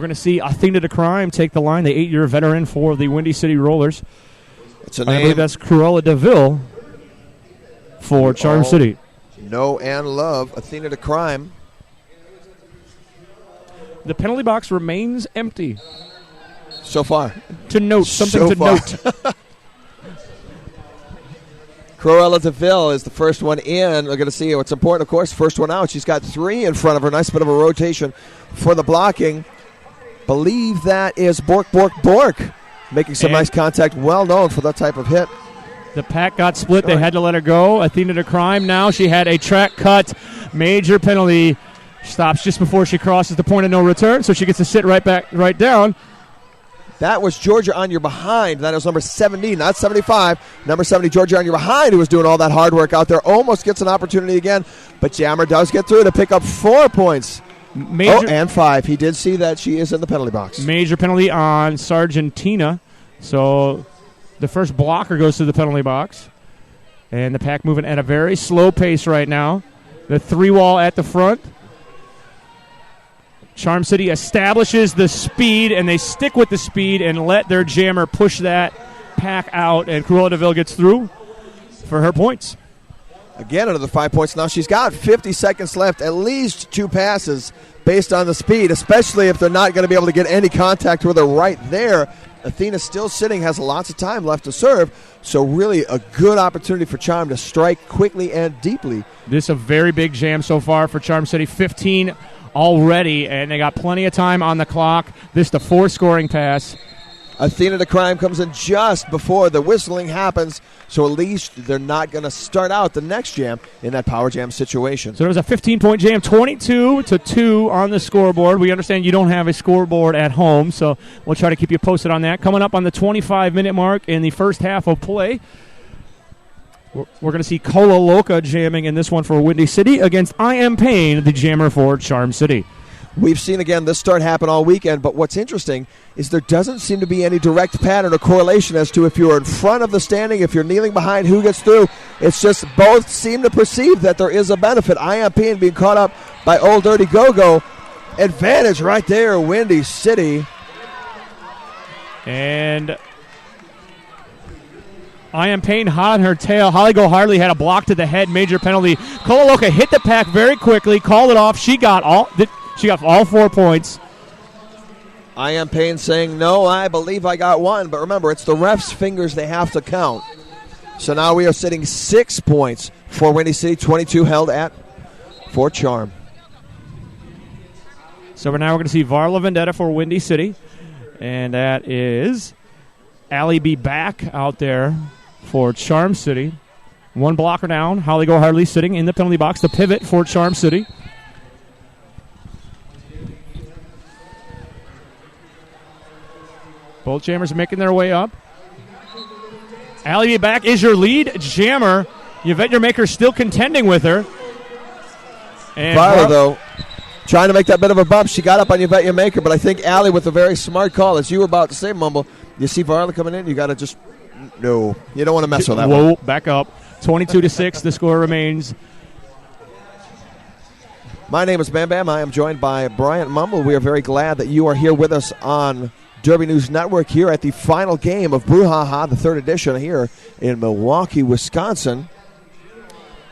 We're going to see Athena de Crime take the line, the 8-year veteran for the Windy City Rollers. It's a I name. believe that's Cruella DeVille for Charm City. Know and love Athena de Crime. The penalty box remains empty. So far. To note, something So to far. note. Cruella DeVille is the first one in. We're going to see what's important, of course. First one out. She's got 3 in front of her. Nice bit of a rotation for the blocking. Believe that is Bork making some nice contact. Well known for that type of hit. The pack got split. They had to let her go. Athena de Crime now. She had a track cut. Major penalty. Stops just before she crosses the point of no return, so she gets to sit right down. That was Georgia on your behind. That was number 70, not 75. Number 70, Georgia on your behind, who was doing all that hard work out there. Almost gets an opportunity again, but Jammer does get through to pick up 4 points. And 5. He did see that she is in the penalty box. Major penalty on Sargentina. So the first blocker goes to the penalty box. And the pack moving at a very slow pace right now. The 3-wall at the front. Charm City establishes the speed, and they stick with the speed and let their jammer push that pack out, and Cruella DeVille gets through for her points. Again, another 5 points. Now she's got 50 seconds left, at least 2 passes based on the speed, especially if they're not going to be able to get any contact with her right there. Athena's still sitting, has lots of time left to serve, so really a good opportunity for Charm to strike quickly and deeply. This is a very big jam so far for Charm City. 15 already, and they got plenty of time on the clock. This is the 4-scoring pass. Athena de Crime comes in just before the whistling happens, so at least they're not going to start out the next jam in that power jam situation. So there's a 15-point jam, 22-2 on the scoreboard. We understand you don't have a scoreboard at home, so we'll try to keep you posted on that. Coming up on the 25-minute mark in the first half of play, we're going to see Cola Loca jamming in this one for Windy City against I Am Pain, the jammer for Charm City. We've seen, again, this start happen all weekend, but what's interesting is there doesn't seem to be any direct pattern or correlation as to if you're in front of the standing, if you're kneeling behind, who gets through. It's just both seem to perceive that there is a benefit. I Am Pain being caught up by Old Dirty Go-Go. Advantage right there, Windy City. And I Am Pain hot on her tail. Holly Go Hardly had a block to the head, major penalty. Cola Loca hit the pack very quickly, called it off. She got all 4 points. I Am Pain saying, no, I believe I got 1. But remember, it's the ref's fingers they have to count. So now we are sitting 6 points for Windy City, 22 held at for Charm. So now we're going to see Varla Vendetta for Windy City. And that is Allie B. back out there for Charm City. 1 blocker down. Holly Go Hardly sitting in the penalty box. The pivot for Charm City. Both jammers making their way up. Allie back is your lead jammer. Yvette Your Maker still contending with her. And Varla, though, trying to make that bit of a bump. She got up on Yvette Your Maker, but I think Allie with a very smart call, as you were about to say, Mumble. You see Varla coming in, you got to just, no. You don't want to mess with that one. Whoa, back up. 22-6, the score remains. My name is Bam Bam. I am joined by Bryant Mumble. We are very glad that you are here with us on Derby News Network here at the final game of Brouhaha, the 3rd edition here in Milwaukee, Wisconsin.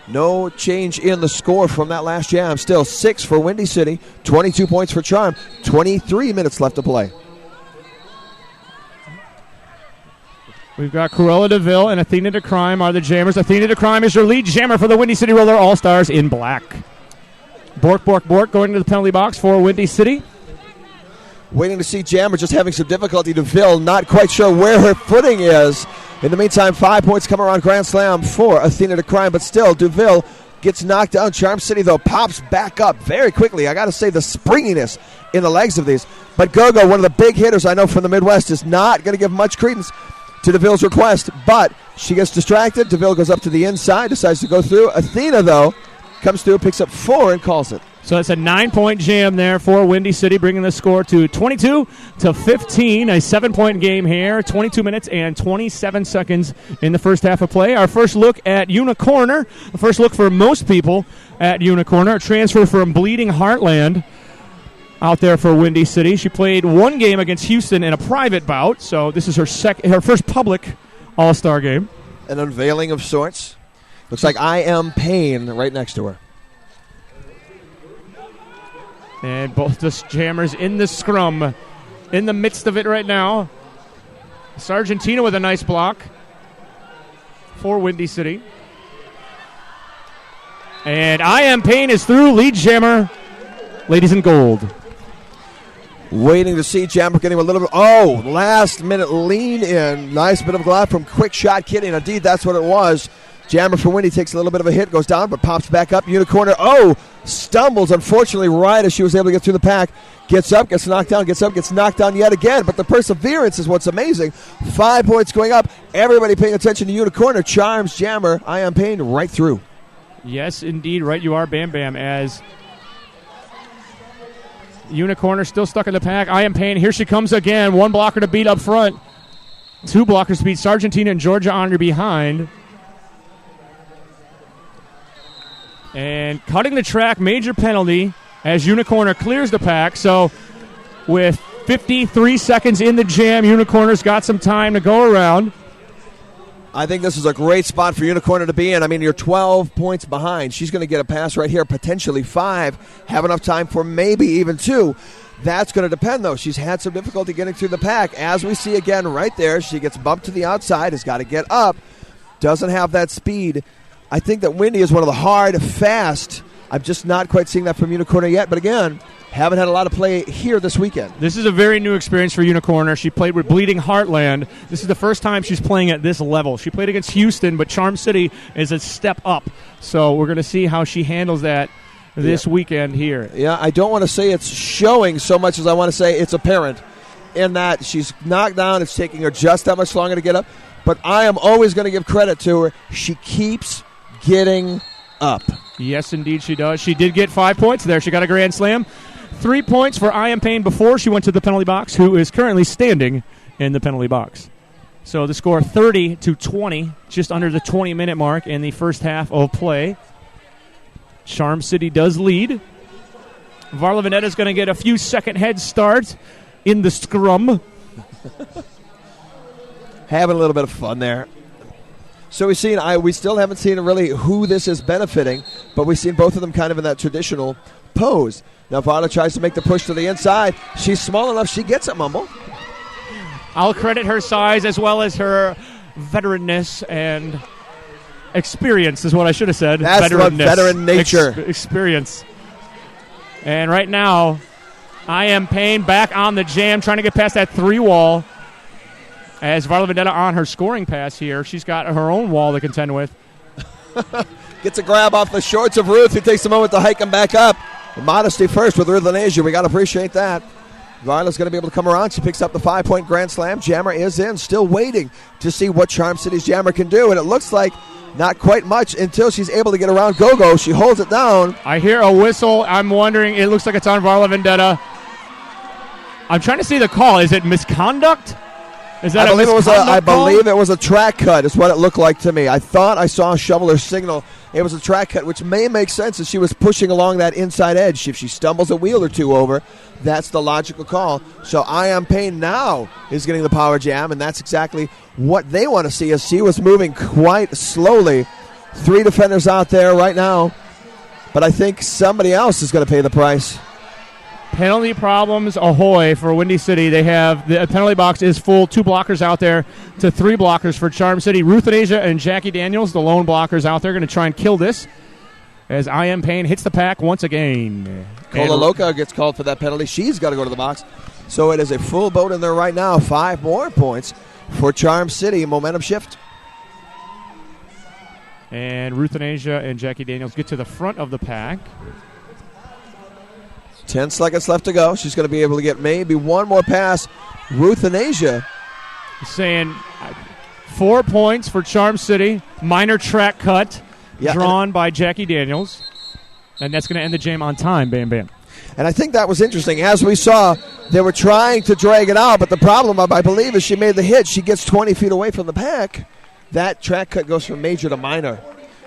No change in the score from that last jam. Still 6 for Windy City, 22 points for Charm, 23 minutes left to play. We've got Cruella DeVille and Athena de Crime are the jammers. Athena de Crime is your lead jammer for the Windy City Roller All-Stars in black. Bork going to the penalty box for Windy City. Waiting to see Jammer just having some difficulty. DeVille not quite sure where her footing is. In the meantime, 5 points come around Grand Slam for Athena de Crime, but still DeVille gets knocked down. Charm City, though, pops back up very quickly. I got to say the springiness in the legs of these. But Gogo, one of the big hitters I know from the Midwest, is not going to give much credence to DeVille's request, but she gets distracted. DeVille goes up to the inside, decides to go through. Athena, though, comes through, picks up 4, and calls it. So it's a 9-point jam there for Windy City, bringing the score to 22-15, a 7-point game here, 22 minutes and 27 seconds in the first half of play. Our first look at Unicorner, the first look for most people at Unicorner, a transfer from Bleeding Heartland. out there for Windy City. She played one game against Houston in a private bout, so this is her first public All-Star game. An unveiling of sorts. Looks like I Am Pain right next to her. And both the Jammers in the scrum, in the midst of it right now. Sargentina with a nice block for Windy City. And I Am Pain is through. Lead Jammer, ladies in gold. Waiting to see Jammer getting a little bit. Oh, last minute lean in. Nice bit of glove from Quick Shot Kitty. And indeed, that's what it was. Jammer for Windy takes a little bit of a hit, goes down, but pops back up. Unicorner, stumbles, unfortunately, right as she was able to get through the pack. Gets up, gets knocked down, gets up, gets knocked down yet again. But the perseverance is what's amazing. 5 points going up. Everybody paying attention to Unicorner. Charms Jammer. I Am Pain right through. Yes, indeed. Right you are, Bam Bam, as Unicorner still stuck in the pack. I Am Pain. Here she comes again. One blocker to beat up front. Two blockers to beat. Sargentina and Georgia Honor behind. And cutting the track, major penalty as Unicorner clears the pack. So with 53 seconds in the jam, Unicorner's got some time to go around. I think this is a great spot for Unicorner to be in. I mean, you're 12 points behind. She's going to get a pass right here, potentially 5. Have enough time for maybe even 2. That's going to depend, though. She's had some difficulty getting through the pack. As we see again right there, she gets bumped to the outside, has got to get up, doesn't have that speed. I think that Windy is one of the hard, fast. I'm just not quite seeing that from Unicorner yet. But again, haven't had a lot of play here this weekend. This is a very new experience for Unicorner. She played with Bleeding Heartland. This is the first time she's playing at this level. She played against Houston, but Charm City is a step up. So we're going to see how she handles that this weekend here. Yeah, I don't want to say it's showing so much as I want to say it's apparent in that she's knocked down. It's taking her just that much longer to get up. But I am always going to give credit to her. She keeps getting up. Yes, indeed she does. She did get 5 points there. She got a grand slam. 3 points for I Am Pain before she went to the penalty box, who is currently standing in the penalty box. So the score 30-20, just under the 20-minute mark in the first half of play. Charm City does lead. Varla Vendetta is going to get a few second head start in the scrum. Having a little bit of fun there. So we still haven't seen really who this is benefiting, but we've seen both of them kind of in that traditional pose. Now Varla tries to make the push to the inside. She's small enough. She gets it, Mumble. I'll credit her size as well as her veteranness and experience is what I should have said. That's what veteran nature. Experience. And right now, I Am Pain back on the jam, trying to get past that 3 wall. As Varla Vendetta on her scoring pass here, she's got her own wall to contend with. Gets a grab off the shorts of Ruth, who takes a moment to hike him back up. Modesty first with Ruth Lenasia. We got to appreciate that. Varla's going to be able to come around. She picks up the 5-point grand slam. Jammer is in, still waiting to see what Charm City's Jammer can do. And it looks like not quite much until she's able to get around Gogo. She holds it down. I hear a whistle. I'm wondering, it looks like it's on Varla Vendetta. I'm trying to see the call. Is it misconduct? Is that I believe it was a track cut is what it looked like to me. I thought I saw a shoveler signal. It was a track cut, which may make sense as she was pushing along that inside edge. If she stumbles a wheel or two over, that's the logical call. So I Am Pain now is getting the power jam, and that's exactly what they want to see as she was moving quite slowly. 3 defenders out there right now, but I think somebody else is going to pay the price. Penalty problems ahoy for Windy City. They have the penalty box is full. 2 blockers out there to 3 blockers for Charm City. Ruth Anasia and Jackie Daniels, the lone blockers out there, going to try and kill this as I Am Pain hits the pack once again. Cola Loca gets called for that penalty. She's got to go to the box. So it is a full boat in there right now. 5 more points for Charm City. Momentum shift. And Ruth Anasia and Jackie Daniels get to the front of the pack. 10 seconds left to go. She's going to be able to get maybe one more pass. Ruth Anasia saying 4 points for Charm City. Minor track cut drawn by Jackie Daniels. And that's going to end the jam on time, Bam Bam. And I think that was interesting. As we saw, they were trying to drag it out, but the problem, I believe, is she made the hit. She gets 20 feet away from the pack. That track cut goes from major to minor.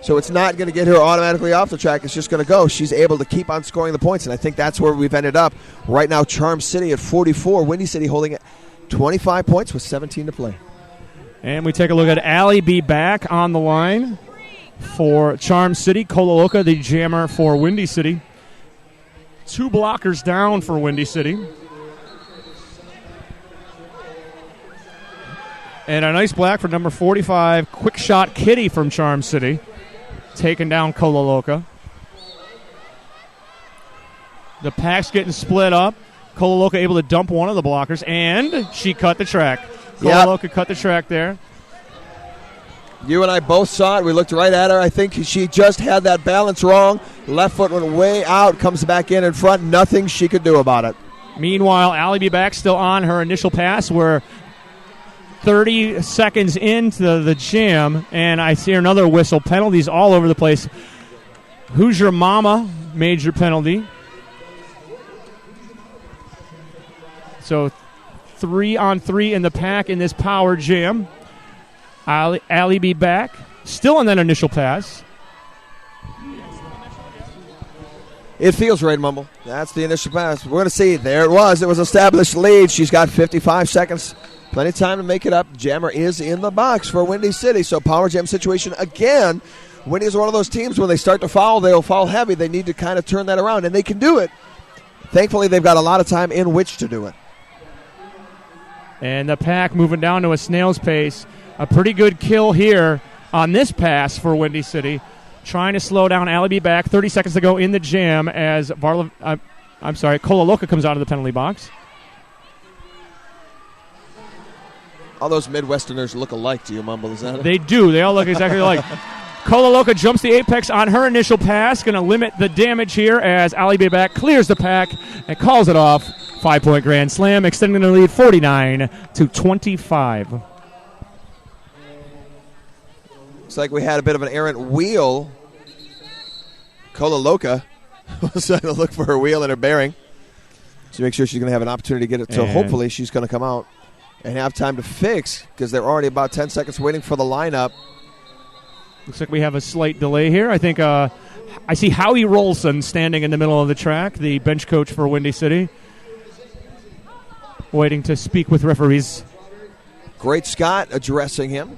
So it's not going to get her automatically off the track. It's just going to go. She's able to keep on scoring the points, and I think that's where we've ended up. Right now, Charm City at 44. Windy City holding it 25 points with 17 to play. And we take a look at Allie B. back on the line for Charm City. Kololoka, the jammer for Windy City. 2 blockers down for Windy City. And a nice black for number 45, Quick Shot Kitty from Charm City. Taking down Kololoka. The pack's getting split up. Kololoka able to dump one of the blockers, and she cut the track. Kololoka cut the track there. You and I both saw it. We looked right at her. I think she just had that balance wrong. Left foot went way out, comes back in front. Nothing she could do about it. Meanwhile, Allie B. back still on her initial pass. We're 30 seconds into the jam, and I see another whistle. Penalties all over the place. Who's Your Mama? Major penalty. So 3-on-3 in the pack in this power jam. Allie B. back. Still on that initial pass. It feels right, Mumble. That's the initial pass. We're going to see. There it was. It was established lead. She's got 55 seconds. Plenty of time to make it up. Jammer is in the box for Windy City. So power jam situation again. Windy is one of those teams when they start to foul, they'll foul heavy. They need to kind of turn that around, and they can do it. Thankfully, they've got a lot of time in which to do it. And the pack moving down to a snail's pace. A pretty good kill here on this pass for Windy City. Trying to slow down Allie B. back. 30 seconds to go in the jam as Kololoka comes out of the penalty box. All those Midwesterners look alike to you, Mumble, is that it? They do. They all look exactly alike. Kololoka jumps the apex on her initial pass. Going to limit the damage here as Allie B. back clears the pack and calls it off. 5-point grand slam, extending the lead 49-25. Looks like we had a bit of an errant wheel. Kololoka was trying to look for her wheel and her bearing. So make sure she's going to have an opportunity to get it. So hopefully she's going to come out and have time to fix, because they're already about 10 seconds waiting for the lineup. Looks like we have a slight delay here. I think I see Howie Rolson standing in the middle of the track, the bench coach for Windy City, waiting to speak with referees. Great Scott addressing him.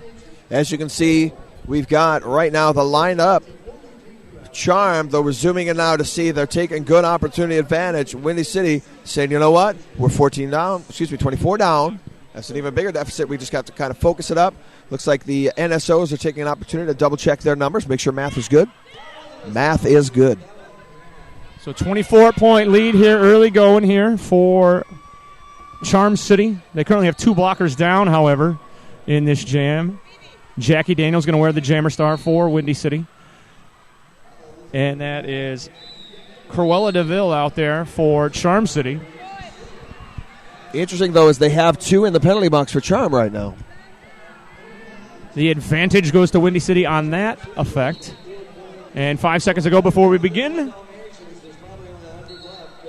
As you can see, we've got right now the lineup. Charm, though we're zooming in now to see they're taking good opportunity advantage. Windy City saying, you know what, we're 24 down. That's an even bigger deficit. We just got to kind of focus it up. Looks like the NSOs are taking an opportunity to double-check their numbers, make sure math is good. Math is good. So 24-point lead here, early going here for Charm City. They currently have 2 blockers down, however, in this jam. Jackie Daniels going to wear the jammer star for Windy City. And that is Cruella DeVille out there for Charm City. Interesting, though, is they have 2 in the penalty box for Charm right now. The advantage goes to Windy City on that effect. And 5 seconds to go before we begin.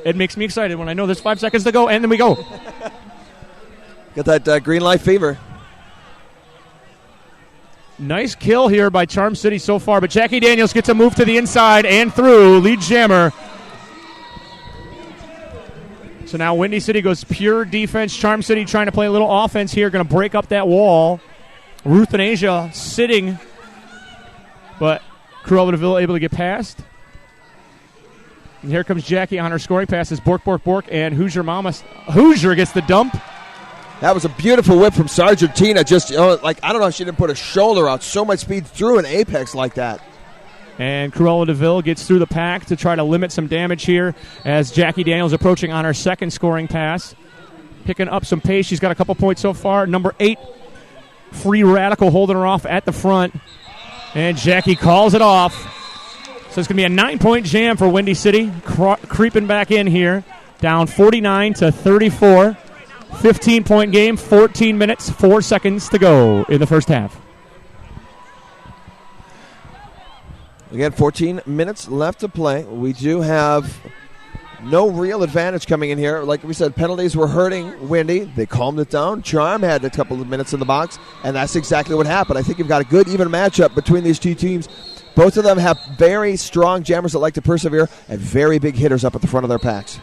It makes me excited when I know there's 5 seconds to go, and then we go. Got that green light fever. Nice kill here by Charm City so far, but Jackie Daniels gets a move to the inside and through. Lead jammer. So now Windy City goes pure defense. Charm City trying to play a little offense here. Going to break up that wall. Ruth and Asia sitting, but Cruella DeVille able to get past. And here comes Jackie on her scoring passes. Bork, and Hoosier Mama. Hoosier gets the dump. That was a beautiful whip from Sargentina. Just, I don't know if she didn't put a shoulder out. So much speed through an apex like that. And Cruella DeVille gets through the pack to try to limit some damage here as Jackie Daniels approaching on her second scoring pass. Picking up some pace. She's got a couple points so far. Number 8, Free Radical holding her off at the front. And Jackie calls it off. So it's going to be a 9-point jam for Windy City. Creeping back in here. Down 49-34. 15-point game, 14 minutes, 4 seconds to go in the first half. Again, 14 minutes left to play. We do have no real advantage coming in here. Like we said, penalties were hurting Windy. They calmed it down. Charm had a couple of minutes in the box, and that's exactly what happened. I think you've got a good, even matchup between these two teams. Both of them have very strong jammers that like to persevere and very big hitters up at the front of their packs.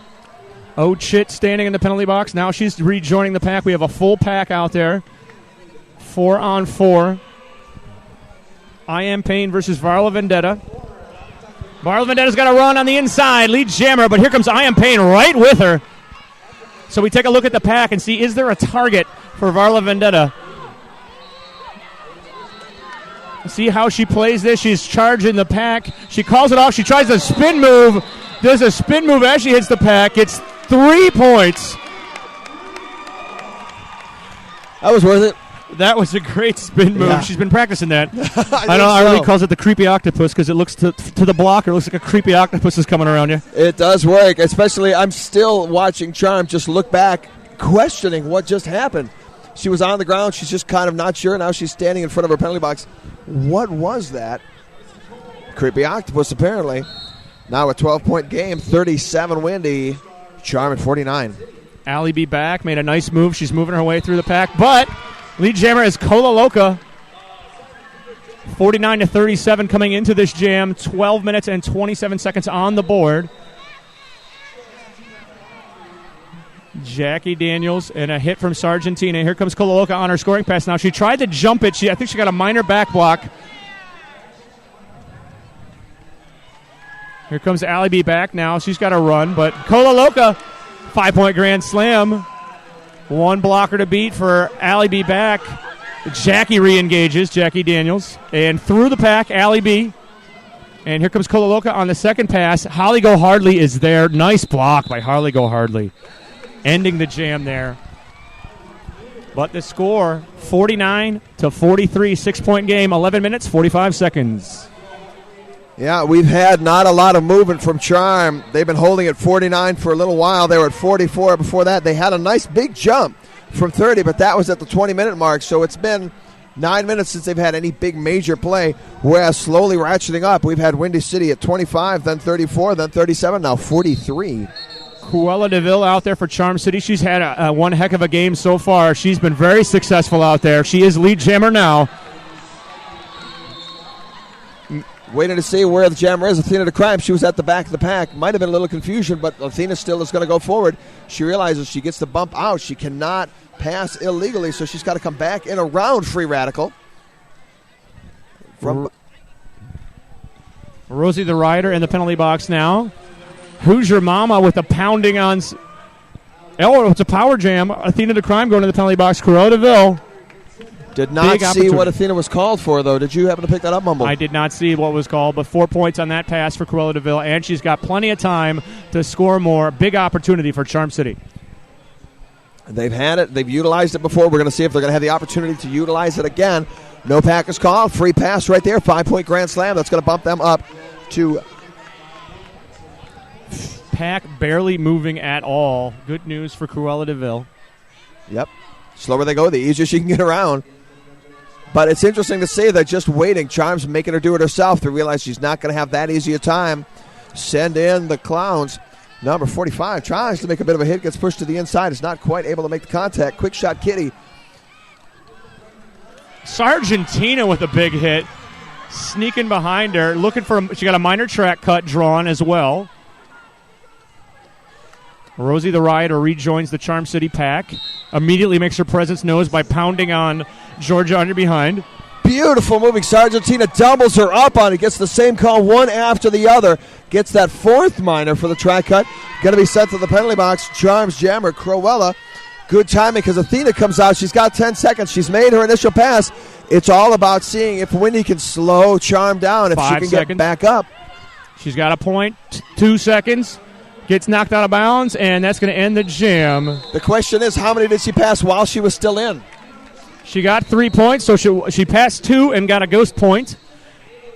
Ochit standing in the penalty box. Now she's rejoining the pack. We have a full pack out there. 4-on-4. I Am Pain versus Varla Vendetta. Varla Vendetta's got a run on the inside. Lead jammer, but here comes I Am Pain right with her. So we take a look at the pack and see, is there a target for Varla Vendetta? See how she plays this. She's charging the pack. She calls it off. She tries a spin move. Does a spin move as she hits the pack. It's 3 points. That was worth it. That was a great spin move. Yeah. She's been practicing that. I know Arlie calls it the creepy octopus because it looks to the blocker. It looks like a creepy octopus is coming around you. It does work, especially I'm still watching Charm just look back, questioning what just happened. She was on the ground. She's just kind of not sure. Now she's standing in front of her penalty box. What was that? Creepy octopus, apparently. Now a 12-point game, 37 Windy. Charm at 49. Allie B back, made a nice move. She's moving her way through the pack, but lead jammer is Cola Loca. 49-37 coming into this jam. 12 minutes and 27 seconds on the board. Jackie Daniels and a hit from Sargentina. Here comes Cola Loca on her scoring pass now. She tried to jump it. I think she got a minor back block. Here comes Allie B back now. She's got a run, but Cola Loca, 5-point grand slam. One blocker to beat for Allie B back. Jackie re-engages, Jackie Daniels. And through the pack, Allie B. And here comes Cola Loca on the second pass. Holly Go Hardly is there. Nice block by Holly Go Hardly. Ending the jam there. But the score, 49-43, 6-point game, 11 minutes, 45 seconds. Yeah, we've had not a lot of movement from Charm. They've been holding at 49 for a little while. They were at 44 before that. They had a nice big jump from 30, but that was at the 20-minute mark. So it's been 9 minutes since they've had any big major play, whereas slowly ratcheting up. We've had Windy City at 25, then 34, then 37, now 43. Cruella DeVille out there for Charm City. She's had one heck of a game so far. She's been very successful out there. She is lead jammer now. Waiting to see where the jammer is. Athena to Crime. She was at the back of the pack. Might have been a little confusion, but Athena still is going to go forward. She realizes she gets the bump out. She cannot pass illegally, so she's got to come back in around Free Radical. From Rosie the Rider in the penalty box now. Who's Your Mama with a pounding on... Oh, it's a power jam. Athena to Crime going to the penalty box. Cruella DeVille. Did not see what Athena was called for, though. Did you happen to pick that up, Mumble? I did not see what was called, but 4 points on that pass for Cruella DeVille, and she's got plenty of time to score more. Big opportunity for Charm City. They've had it. They've utilized it before. We're going to see if they're going to have the opportunity to utilize it again. No pack is called. Free pass right there. 5-point grand slam. That's going to bump them up to... Pack barely moving at all. Good news for Cruella DeVille. Yep. Slower they go, the easier she can get around. But it's interesting to see that just waiting. Charm's making her do it herself to realize she's not going to have that easy a time. Send in the Clowns. Number 45 tries to make a bit of a hit, gets pushed to the inside, is not quite able to make the contact. Quick shot Kitty. Sargentina with a big hit. Sneaking behind her. Looking for she got a minor track cut drawn as well. Rosie the Rider rejoins the Charm City pack. Immediately makes her presence known by pounding on Georgia under behind. Beautiful moving. Sargentina doubles her up on it. Gets the same call one after the other. Gets that fourth minor for the track cut. Going to be sent to the penalty box. Charm's jammer, Cruella. Good timing because Athena comes out. She's got 10 seconds. She's made her initial pass. It's all about seeing if Windy can slow Charm down, if she can get back up. She's got a point. 2 seconds. Gets knocked out of bounds, and that's going to end the jam. The question is, how many did she pass while she was still in? She got 3 points, so she passed 2 and got a ghost point.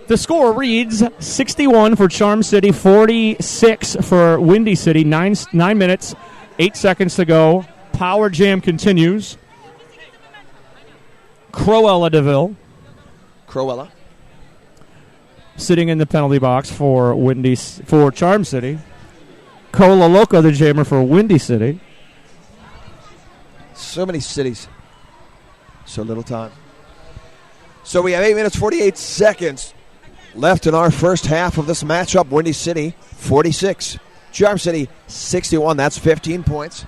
The score reads 61 for Charm City, 46 for Windy City. 9 minutes, 8 seconds to go. Power jam continues. Cruella DeVille. Cruella. Sitting in the penalty box for Charm City. Cola Loca, the jammer for Windy City. So many cities. So little time. So we have 8 minutes, 48 seconds left in our first half of this matchup. Windy City 46, Charm City 61. That's 15 points.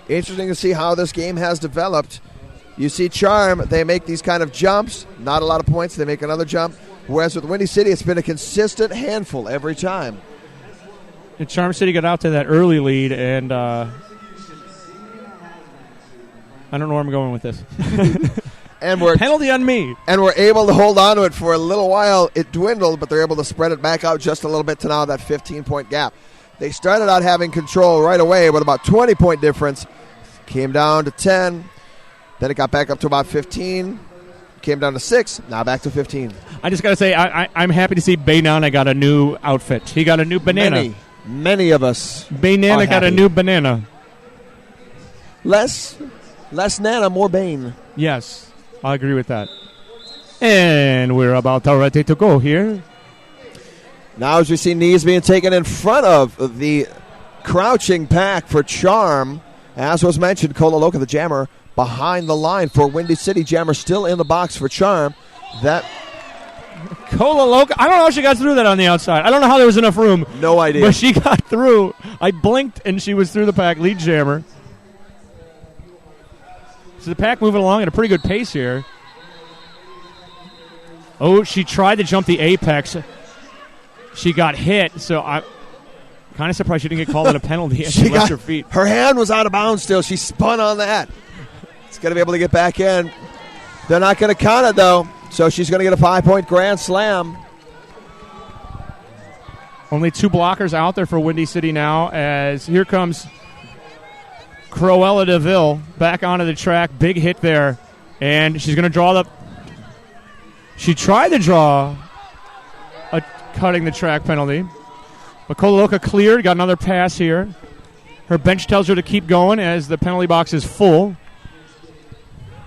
Interesting to see how this game has developed. You see Charm, they make these kind of jumps, not a lot of points, they make another jump. Whereas with Windy City, it's been a consistent handful every time. And Charm City got out to that early lead, and I don't know where I'm going with this. And we're penalty on me. And we're able to hold on to it for a little while. It dwindled, but they're able to spread it back out just a little bit to now that 15-point gap. They started out having control right away with about 20-point difference. Came down to 10. Then it got back up to about 15. Came down to 6. Now back to 15. I just got to say, I'm happy to see Banana got a new outfit. He got a new banana. Many of us. Banana got a new banana. Less Nana, more Bane. Yes. I agree with that. And we're about ready to go here. Now as we see knees being taken in front of the crouching pack for Charm. As was mentioned, Kololoka, the jammer, behind the line for Windy City. Jammer still in the box for Charm. That Kololoka, I don't know how she got through that on the outside. I don't know how there was enough room. No idea. But she got through. I blinked and she was through the pack. Lead jammer. So the pack moving along at a pretty good pace here. Oh, she tried to jump the apex. She got hit, so I'm kind of surprised she didn't get called on a penalty as she left her feet. Her hand was out of bounds still. She spun on that. She's going to be able to get back in. They're not going to count it, though, so she's going to get a 5-point grand slam. Only 2 blockers out there for Windy City now, as here comes Cruella DeVille back onto the track. Big hit there. And she's going to draw the... She tried to draw a cutting the track penalty. But Kololoka cleared. Got another pass here. Her bench tells her to keep going as the penalty box is full.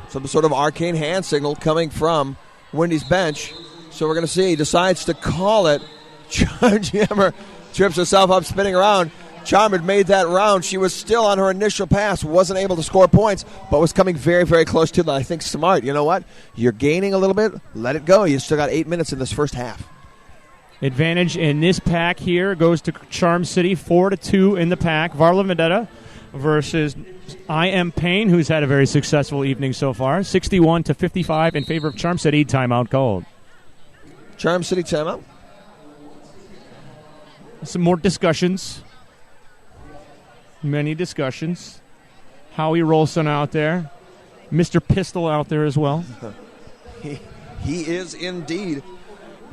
Some sort of arcane hand signal coming from Windy's bench. So we're going to see. He decides to call it. Jammer trips herself up, spinning around. Charm had made that round. She was still on her initial pass, wasn't able to score points, but was coming very, very close to that. I think smart. You know what? You're gaining a little bit. Let it go. You still got 8 minutes in this first half. Advantage in this pack here goes to Charm City, 4-2 in the pack. Varla Vendetta versus I Am Pain, who's had a very successful evening so far. 61-55 in favor of Charm City. Timeout called. Charm City timeout. Some more discussions. Many discussions. Howie Rolson out there. Mr. Pistol out there as well. He is indeed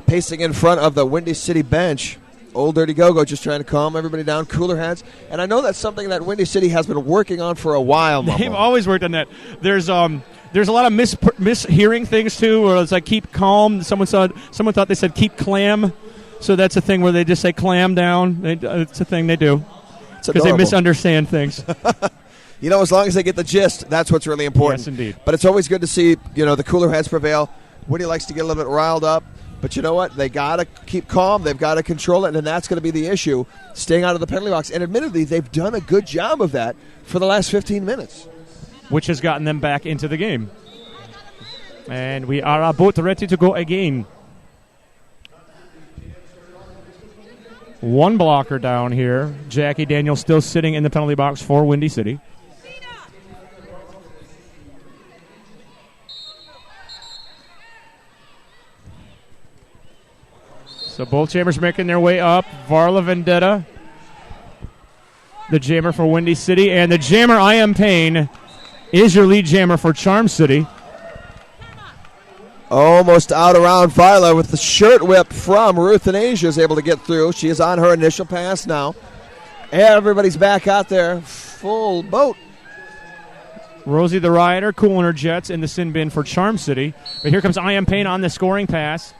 pacing in front of the Windy City bench. Old Dirty Go-Go just trying to calm everybody down, cooler heads. And I know that's something that Windy City has been working on for a while, Mama. They've always worked on that. There's a lot of mishearing things, too, where it's like keep calm. Someone thought they said keep clam. So that's a thing where they just say clam down. It's a thing they do. Because they misunderstand things. You know, as long as they get the gist, that's what's really important. Yes, indeed. But it's always good to see, the cooler heads prevail. Windy likes to get a little bit riled up. But you know what? They got to keep calm. They've got to control it, and that's going to be the issue, staying out of the penalty box. And admittedly, they've done a good job of that for the last 15 minutes. Which has gotten them back into the game. And we are about ready to go again. One blocker down here. Jackie Daniels still sitting in the penalty box for Windy City. So both jammers making their way up. Varla Vendetta, the jammer for Windy City, and the jammer I Am Pain is your lead jammer for Charm City. Almost out around Varla with the shirt whip from Ruth and Asia is able to get through. She is on her initial pass now. Everybody's back out there. Full boat. Rosie the Rioter cooling her jets in the sin bin for Charm City. But here comes I Am Pain on the scoring pass.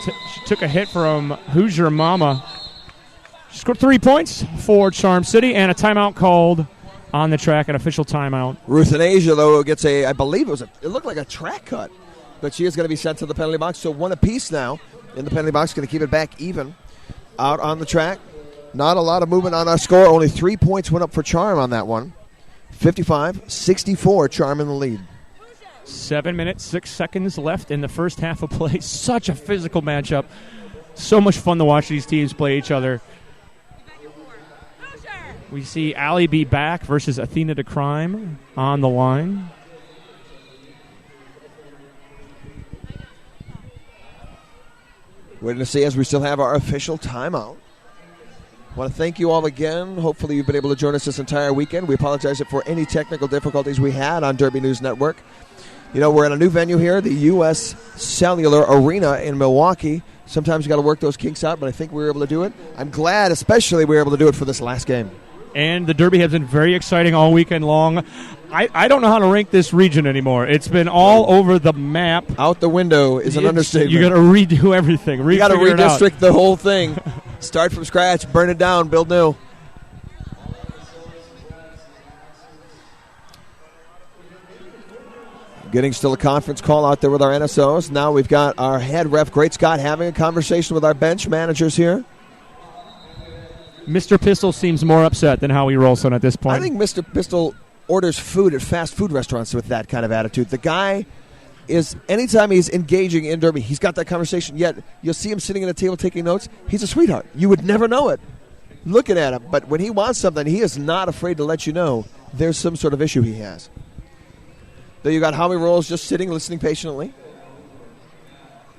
She took a hit from Hoosier Mama. She scored 3 points for Charm City and a timeout called on the track, an official timeout. Ruth and Asia, though, gets I believe it looked like a track cut. But she is going to be sent to the penalty box. So one apiece now in the penalty box. Going to keep it back even out on the track. Not a lot of movement on our score. Only 3 points went up for Charm on that one. 55-64, Charm in the lead. 7 minutes, 6 seconds left in the first half of play. Such a physical matchup. So much fun to watch these teams play each other. We see Allie B back versus Athena to Crime on the line. Waiting to see as we still have our official timeout. Want to thank you all again. Hopefully you've been able to join us this entire weekend. We apologize for any technical difficulties we had on Derby News Network. You know, we're in a new venue here, the U.S. Cellular Arena in Milwaukee. Sometimes you got to work those kinks out, but I think we were able to do it. I'm glad, especially, we were able to do it for this last game. And the Derby has been very exciting all weekend long. I don't know how to rank this region anymore. It's been all over the map. Out the window is an understatement. You got to redo everything. You got to redistrict the whole thing. Start from scratch, burn it down, build new. Getting still a conference call out there with our NSOs. Now we've got our head ref, Great Scott, having a conversation with our bench managers here. Mr. Pistol seems more upset than Howie Rolson at this point. I think Mr. Pistol orders food at fast food restaurants with that kind of attitude. The guy is, anytime he's engaging in Derby, he's got that conversation, yet you'll see him sitting at a table taking notes. He's a sweetheart. You would never know it looking at him. But when he wants something, he is not afraid to let you know there's some sort of issue he has. There you got Howie Rolls just sitting, listening patiently.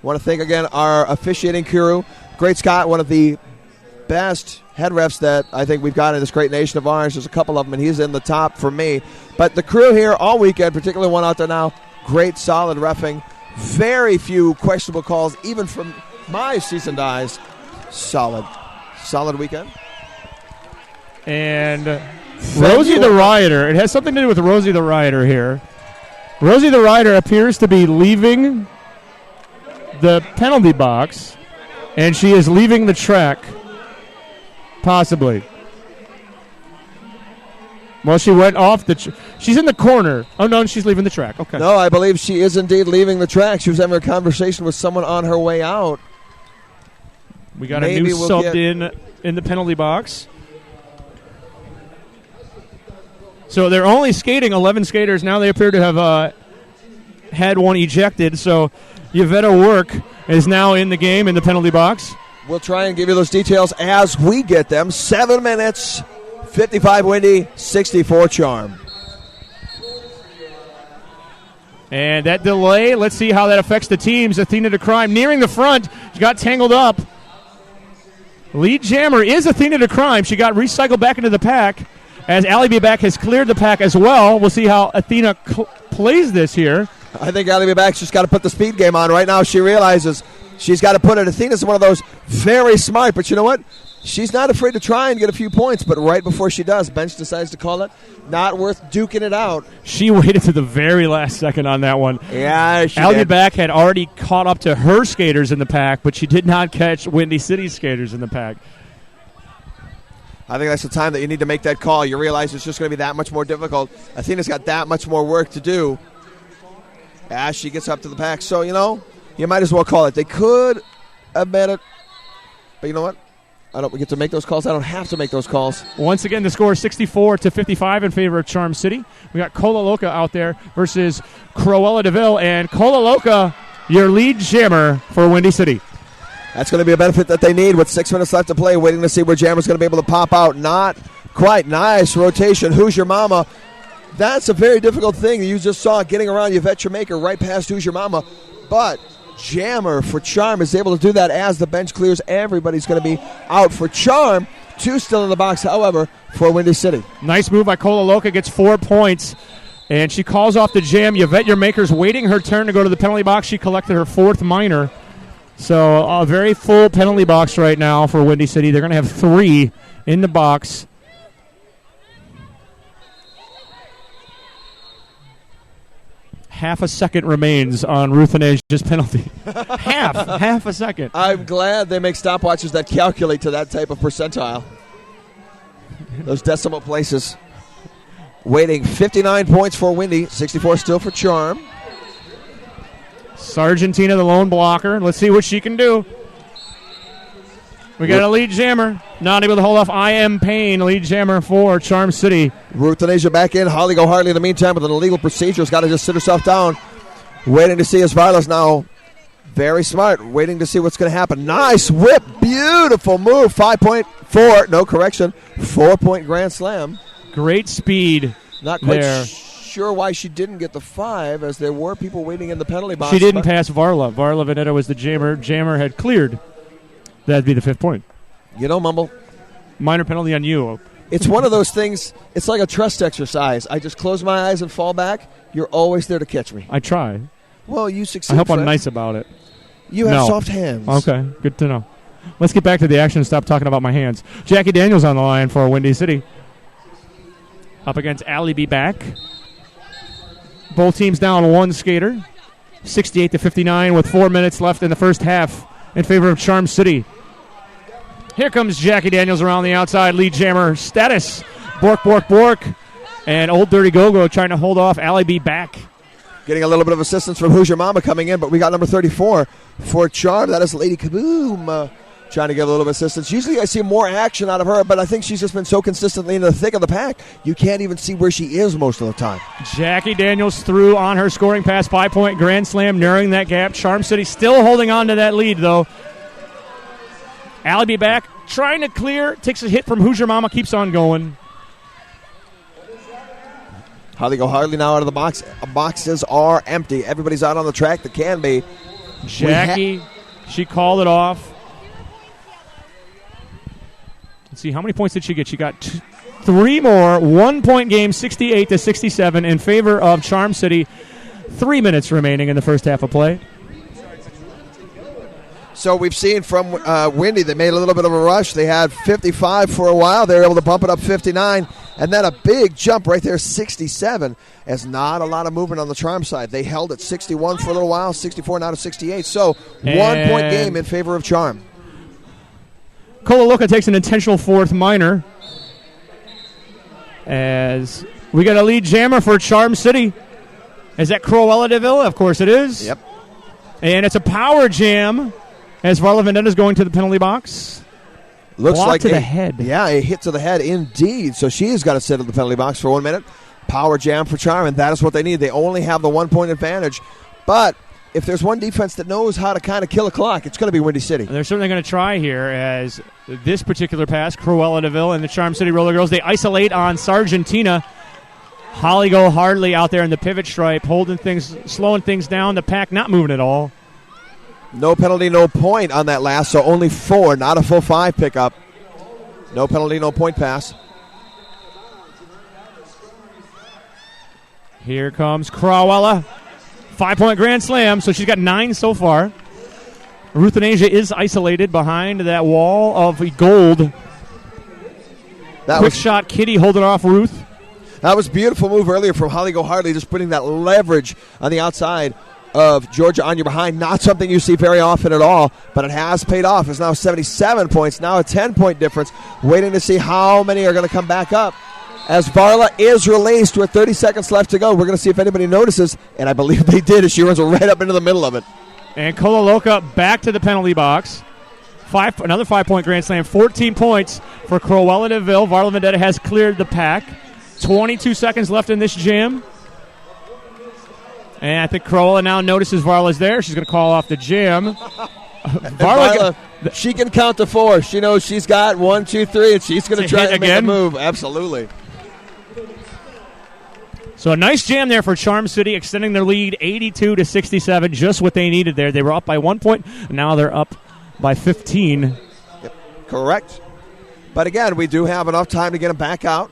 Want to thank again our officiating crew. Great Scott, one of the best head refs that I think we've got in this great nation of ours. There's a couple of them, and he's in the top for me. But the crew here all weekend, particularly one out there now, great, solid reffing. Very few questionable calls, even from my seasoned eyes. Solid weekend. And Rosie the Rioter. It has something to do with Rosie the Rioter here. Rosie the Rioter appears to be leaving the penalty box, and she is leaving the track. Possibly. Well, she went off the... she's in the corner. Oh, no, she's leaving the track. Okay. No, I believe she is indeed leaving the track. She was having a conversation with someone on her way out. We got a new sub in the penalty box. So they're only skating 11 skaters. Now they appear to have had one ejected. So Yvette Work is now in the game in the penalty box. We'll try and give you those details as we get them. 7 minutes, 55 Windy, 64 Charm. And that delay, let's see how that affects the teams. Athena to Crime nearing the front. She got tangled up. Lead jammer is Athena to Crime. She got recycled back into the pack as Allie B. Back has cleared the pack as well. We'll see how Athena plays this here. I think Allie B. Back's just got to put the speed game on. Right now she realizes she's got to put it. Athena's one of those very smart, but you know what? She's not afraid to try and get a few points, but right before she does, bench decides to call it. Not worth duking it out. She waited to the very last second on that one. Yeah, she Allie did. Back had already caught up to her skaters in the pack, but she did not catch Windy City's skaters in the pack. I think that's the time that you need to make that call. You realize it's just going to be that much more difficult. Athena's got that much more work to do as she gets up to the pack. So, you know, you might as well call it. They could admit it, but you know what? I don't get to make those calls. I don't have to make those calls. Once again, the score is 64-55 in favor of Charm City. We got Cola Loca out there versus Crowella DeVille, and Cola Loca, your lead jammer for Windy City. That's going to be a benefit that they need with 6 minutes left to play, waiting to see where Jammer's going to be able to pop out. Not quite. Nice rotation. Who's Your Mama? That's a very difficult thing. You just saw getting around Yvette Tremaker right past Who's Your Mama. But Jammer for Charm is able to do that as the bench clears. Everybody's going to be out for Charm. 2 still in the box, however, for Windy City. Nice move by Cola Loca. Gets 4 points. And she calls off the jam. Yvette Your Maker's waiting her turn to go to the penalty box. She collected her 4th minor. So a very full penalty box right now for Windy City. They're going to have 3 in the box. Half a second remains on Ruth Anasia's penalty. half a second. I'm glad they make stopwatches that calculate to that type of percentile. Those decimal places. Waiting 59 points for Windy, 64 still for Charm. Sargentina, the lone blocker. Let's see what she can do. We got a lead jammer. Not able to hold off I Am Payne, lead jammer for Charm City. Ruth Anasia back in. Holly Go Hartley in the meantime with an illegal procedure. Has got to just sit herself down. Waiting to see as Varla's now very smart, waiting to see what's going to happen. Nice whip, beautiful move, 5.4, no correction, 4-point grand slam. Great speed. Not quite there. Sure why she didn't get the 5, as there were people waiting in the penalty box. She didn't pass Varla. Varla Veneta was the jammer. Jammer had cleared. That'd be the 5th point. You know, Mumble, Minor penalty on you. it's one of those things, it's like a trust exercise. I just close my eyes and fall back. You're always there to catch me. I try. Well, you succeed. I hope I'm friend. nice about it. You have No. soft hands. Okay, good to know. Let's get back to the action and stop talking about my hands. Jackie Daniels on the line for Windy City. Up against Allie B. back. Both teams down one skater. 68-59 with 4 minutes left in the first half in favor of Charm City. Here comes Jackie Daniels around the outside. Lead jammer status. Bork, Bork, Bork. And Old Dirty Go-Go trying to hold off Allie B. back. Getting a little bit of assistance from Who's Your Mama coming in, but we got number 34 for Charm. That is Lady Kaboom trying to get a little bit of assistance. Usually I see more action out of her, but I think she's just been so consistently in the thick of the pack, you can't even see where she is most of the time. Jackie Daniels through on her scoring pass. 5-point grand slam, narrowing that gap. Charm City still holding on to that lead, though. Allie B. back, trying to clear. Takes a hit from Who's Your Mama, keeps on going. How they go hardly now out of the box. Boxes are empty. Everybody's out on the track that can be. Jackie, she called it off. Let's see, how many points did she get? She got 3 more. 1-point game, 68-67 in favor of Charm City. 3 minutes remaining in the first half of play. So we've seen from Windy, they made a little bit of a rush. They had 55 for a while. They were able to bump it up 59. And then a big jump right there, 67, as not a lot of movement on the Charm side. They held at 61 for a little while, 64 now to 68. So 1-point game in favor of Charm. Kolaloka takes an intentional 4th minor. As we got a lead jammer for Charm City. Is that Cruella DeVille? Of course it is. Yep. And it's a power jam as Varla Veneta's going to the penalty box. Looks Block like to the head. Yeah, a hit to the head indeed. So she's got to sit in the penalty box for 1 minute. Power jam for Charm, and that is what they need. They only have the 1-point advantage. But if there's one defense that knows how to kind of kill a clock, it's going to be Windy City. And they're certainly going to try here as this particular pass, Cruella DeVille and the Charm City Roller Girls, they isolate on Sargentina. Holly Go Hardly out there in the pivot stripe, holding things, slowing things down. The pack not moving at all. No penalty, no point on that last, so only 4, not a full 5 pickup. No penalty, no point pass. Here comes Cruella. 5-point grand slam, so she's got 9 so far. Ruthanasia is isolated behind that wall of gold. Quick shot, Kitty holding off Ruth. That was a beautiful move earlier from Holly Go Hardly, just putting that leverage on the outside of Georgia on your behind. Not something you see very often at all, but it has paid off. It's now 77 points, now a 10-point difference. Waiting to see how many are going to come back up. As Varla is released with 30 seconds left to go, we're going to see if anybody notices, and I believe they did as she runs right up into the middle of it. And Kolaloka back to the penalty box. Another 5-point grand slam, 14 points for Cruella DeVille. Varla Vendetta has cleared the pack. 22 seconds left in this jam. And I think Cruella now notices Varla's there. She's going to call off the jam. Varla, she can count to 4. She knows she's got 1, 2, 3, and she's going to try to make a move. Absolutely. So a nice jam there for Charm City, extending their lead 82-67, just what they needed there. They were up by 1 point. Now they're up by 15. Yep, correct. But again, we do have enough time to get them back out.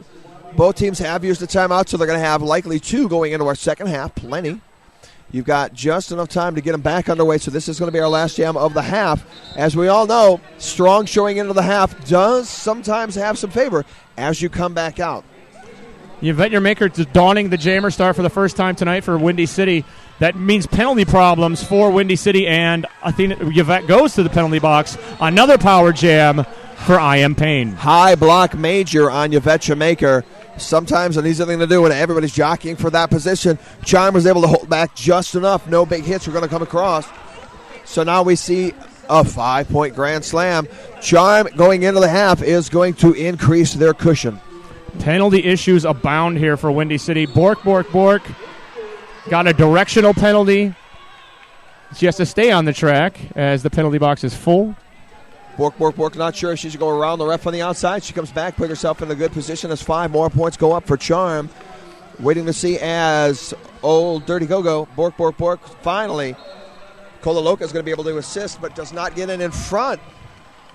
Both teams have used the timeout, so they're going to have likely 2 going into our second half. Plenty. You've got just enough time to get them back underway, so this is going to be our last jam of the half. As we all know, strong showing into the half does sometimes have some favor as you come back out. Yvette Yermaker donning the jammer star for the first time tonight for Windy City. That means penalty problems for Windy City, and Yvette goes to the penalty box. Another power jam for I.M. Payne. High block major on Yvette Yermaker. Sometimes an easy thing to do when everybody's jockeying for that position. Charm was able to hold back just enough. No big hits were going to come across. So now we see a 5-point grand slam. Charm going into the half is going to increase their cushion. Penalty issues abound here for Windy City. Bork, Bork, Bork. got a directional penalty. She has to stay on the track as the penalty box is full. Bork, not sure if she should go around the ref on the outside. She comes back, put herself in a good position as 5 more points go up for Charm. Waiting to see as old Dirty Go-Go, Bork, finally. Kololoka is going to be able to assist, but does not get in front.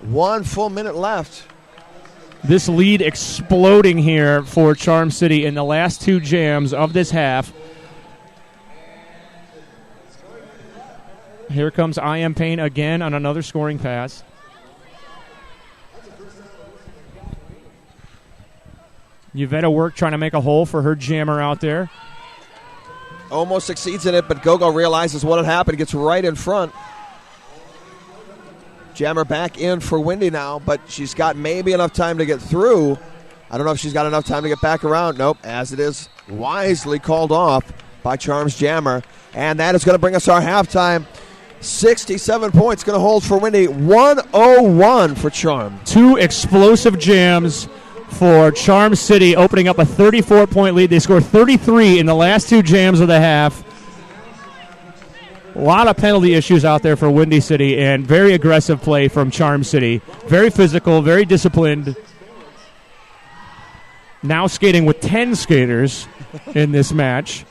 1 full minute left. This lead exploding here for Charm City in the last 2 jams of this half. Here comes I Am Payne again on another scoring pass. Yvette work trying to make a hole for her jammer out there. Almost succeeds in it, but Gogo realizes what had happened, gets right in front. Jammer back in for Wendy now, but she's got maybe enough time to get through. I don't know if she's got enough time to get back around. Nope, as it is wisely called off by Charm's jammer. And that is going to bring us our halftime. 67 points going to hold for Wendy. 101 for Charm. 2 explosive jams for Charm City, opening up a 34-point lead. They scored 33 in the last 2 jams of the half. A lot of penalty issues out there for Windy City, and very aggressive play from Charm City. Very physical, very disciplined. Now skating with 10 skaters in this match.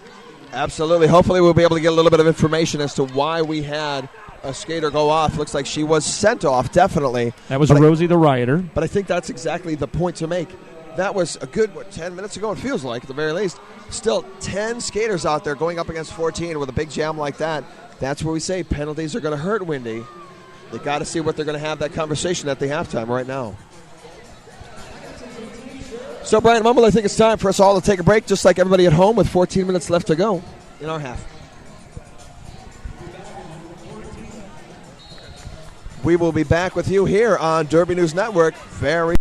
Absolutely. Hopefully we'll be able to get a little bit of information as to why we had a skater go off. Looks like she was sent off, definitely. That was Rosie the Rioter. But I think that's exactly the point to make. That was a good, 10 minutes ago, it feels like, at the very least. Still 10 skaters out there going up against 14 with a big jam like that. That's where we say penalties are going to hurt Windy. They got to see what they're going to have that conversation at the halftime right now. So, Brian Mumble, I think it's time for us all to take a break, just like everybody at home, with 14 minutes left to go in our half. We will be back with you here on Derby News Network very